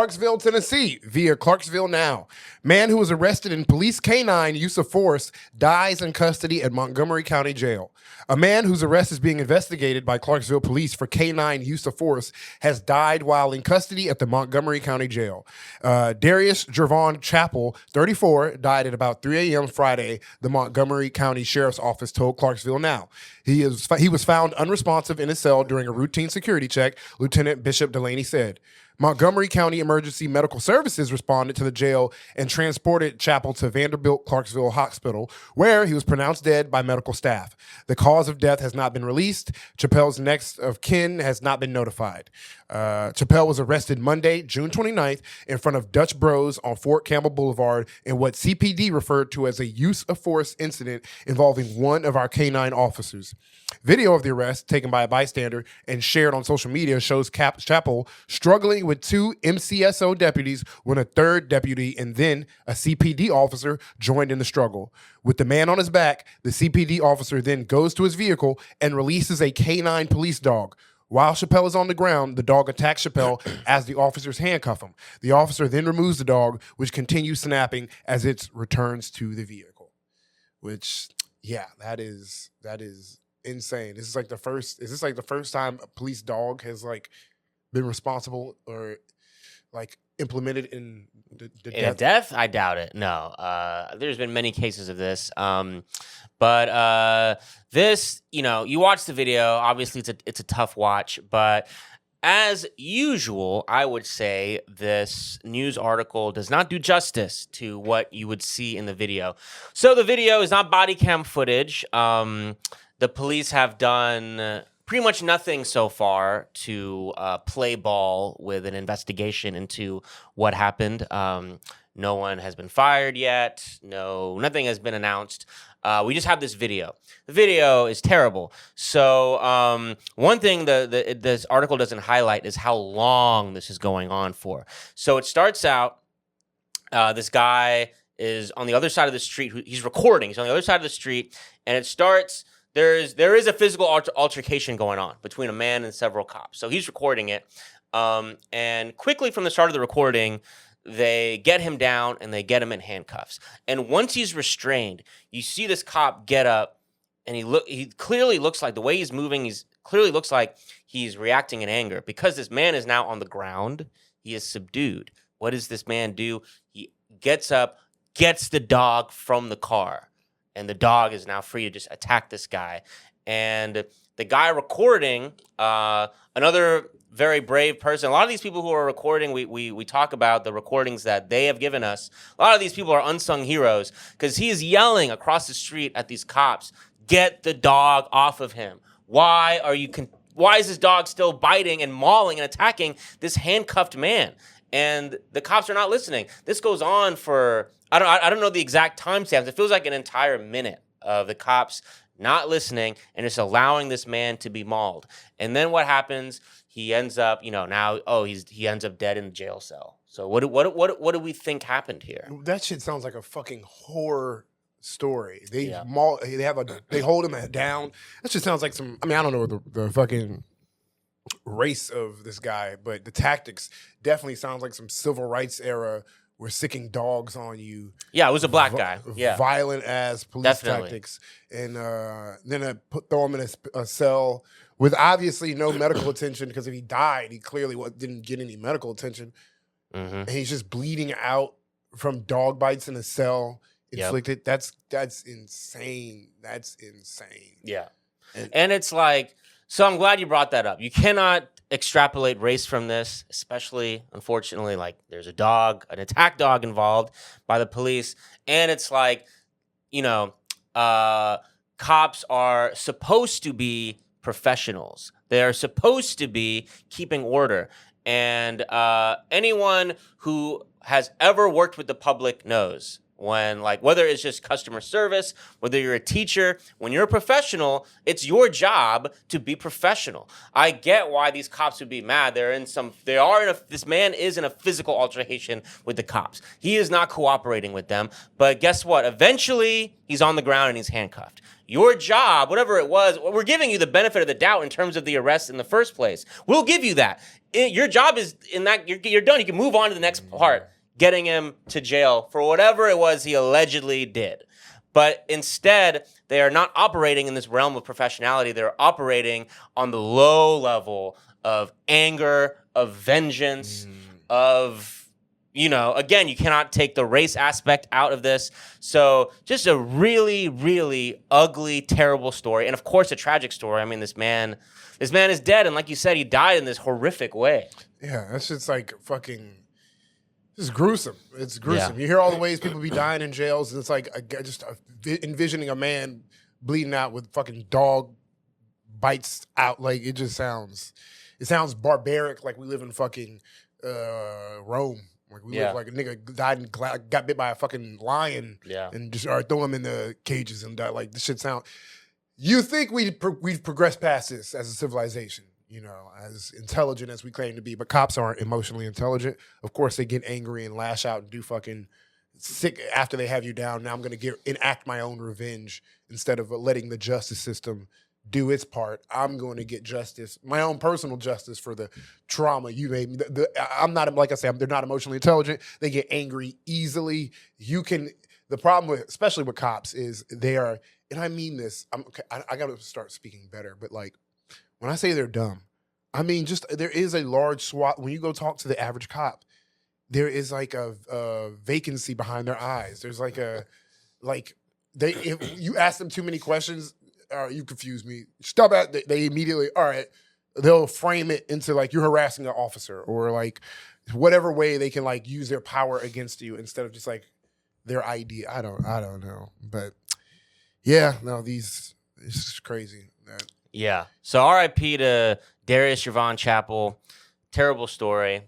Clarksville, Tennessee, via Clarksville Now. Man who was arrested in police canine use of force dies in custody at Montgomery County Jail. A man whose arrest is being investigated by Clarksville police for canine use of force has died while in custody at the Montgomery County Jail. Darius Chappell, 34, died at about 3 a.m. Friday, the Montgomery County Sheriff's Office told Clarksville Now. He was found unresponsive in his cell during a routine security check, Lieutenant Bishop Delaney said. Montgomery County Emergency Medical Services responded to the jail and transported Chappell to Vanderbilt Clarksville Hospital, where he was pronounced dead by medical staff. The cause of death has not been released. Chappell's next of kin has not been notified. Chappell was arrested Monday, June 29th, in front of Dutch Bros on Fort Campbell Boulevard in what CPD referred to as a use of force incident involving one of our canine officers. Video of the arrest, taken by a bystander and shared on social media, shows Chappell struggling with two MCSO deputies when a third deputy and then a CPD officer joined in the struggle. With the man on his back, the CPD officer then goes to his vehicle and releases a canine police dog. While Chappell is on the ground, the dog attacks Chappell as the officers handcuff him. The officer then removes the dog, which continues snapping as it returns to the vehicle. Which, yeah, that is insane. Is this like the first time a police dog has been responsible or implemented in the death? Death? I doubt it. No. There's been many cases of this. But this, you watch the video. Obviously, it's a tough watch. But as usual, I would say this news article does not do justice to what you would see in the video. So the video is not body cam footage. The police have done pretty much nothing so far to play ball with an investigation into what happened. No one has been fired yet. Nothing has been announced. We just have this video. The video is terrible. So one thing this article doesn't highlight is how long this is going on for. So it starts out, this guy is on the other side of the street. He's recording. He's on the other side of the street, and it starts... There is a physical altercation going on between a man and several cops. So he's recording it. And quickly from the start of the recording, they get him down and they get him in handcuffs. And once he's restrained, you see this cop get up, and he clearly looks like, the way he's moving, clearly looks like he's reacting in anger because this man is now on the ground. He is subdued. What does this man do? He gets up, gets the dog from the car. And the dog is now free to just attack this guy. And the guy recording, another very brave person. A lot of these people who are recording, we talk about the recordings that they have given us. A lot of these people are unsung heroes because he is yelling across the street at these cops, "Get the dog off of him. Why is this dog still biting and mauling and attacking this handcuffed man?" And the cops are not listening. This goes on for... I don't know the exact timestamps. It feels like an entire minute of the cops not listening and just allowing this man to be mauled. And then what happens? He ends up, he ends up dead in the jail cell. So what do we think happened here? That shit sounds like a fucking horror story. They hold him down. That just sounds like some. I mean, I don't know the fucking race of this guy, but the tactics definitely sounds like some civil rights era. We're sicking dogs on you. Yeah, it was a black guy. Yeah, violent ass police tactics, and then throw him in a cell with obviously no medical attention because if he died, he clearly didn't get any medical attention, and he's just bleeding out from dog bites in a cell inflicted. Yep. That's insane. That's insane. Yeah, and it's like, so I'm glad you brought that up. You cannot extrapolate race from this, especially, unfortunately, there's an attack dog involved by the police. And it's like, cops are supposed to be professionals. They're supposed to be keeping order. And anyone who has ever worked with the public knows when, whether it's just customer service, whether you're a teacher, when you're a professional, it's your job to be professional. I get why these cops would be mad. This man is in a physical altercation with the cops. He is not cooperating with them. But guess what? Eventually, he's on the ground and he's handcuffed. your job, whatever it was, we're giving you the benefit of the doubt in terms of the arrest in the first place. We'll give you that. Your job is in that you're done. You can move on to the next part, getting him to jail for whatever it was he allegedly did. But instead, they are not operating in this realm of professionality. They're operating on the low level of anger, of vengeance, of, again, you cannot take the race aspect out of this. So just a really, really ugly, terrible story. And of course, a tragic story. I mean, this man is dead. And like you said, he died in this horrific way. Yeah, that's just like fucking... It's gruesome. It's gruesome. Yeah. You hear all the ways people be dying in jails, and it's like just envisioning a man bleeding out with fucking dog bites out. Like it sounds barbaric. Like we live in fucking Rome. Like we live like a nigga died and got bit by a fucking lion. Yeah. And just throw him in the cages and die. Like this shit sound. You think we've progressed past this as a civilization? As intelligent as we claim to be, but cops aren't emotionally intelligent. Of course, they get angry and lash out and do fucking sick after they have you down. Now I'm going to enact my own revenge instead of letting the justice system do its part. I'm going to get justice, my own personal justice for the trauma you made me. I'm not, like I said, they're not emotionally intelligent. They get angry easily. The problem with, especially with cops, is they are, and I mean this, I got to start speaking better, but like, when I say they're dumb, I mean just there is a large swath. When you go talk to the average cop, there is like a vacancy behind their eyes. There's if you ask them too many questions, you confuse me. Stop at they immediately, all right, they'll frame it into like you're harassing an officer or like whatever way they can like use their power against you instead of just like their idea. I don't know, but yeah, no, it's just crazy. Yeah. So R.I.P. to Darius Chappell. Terrible story.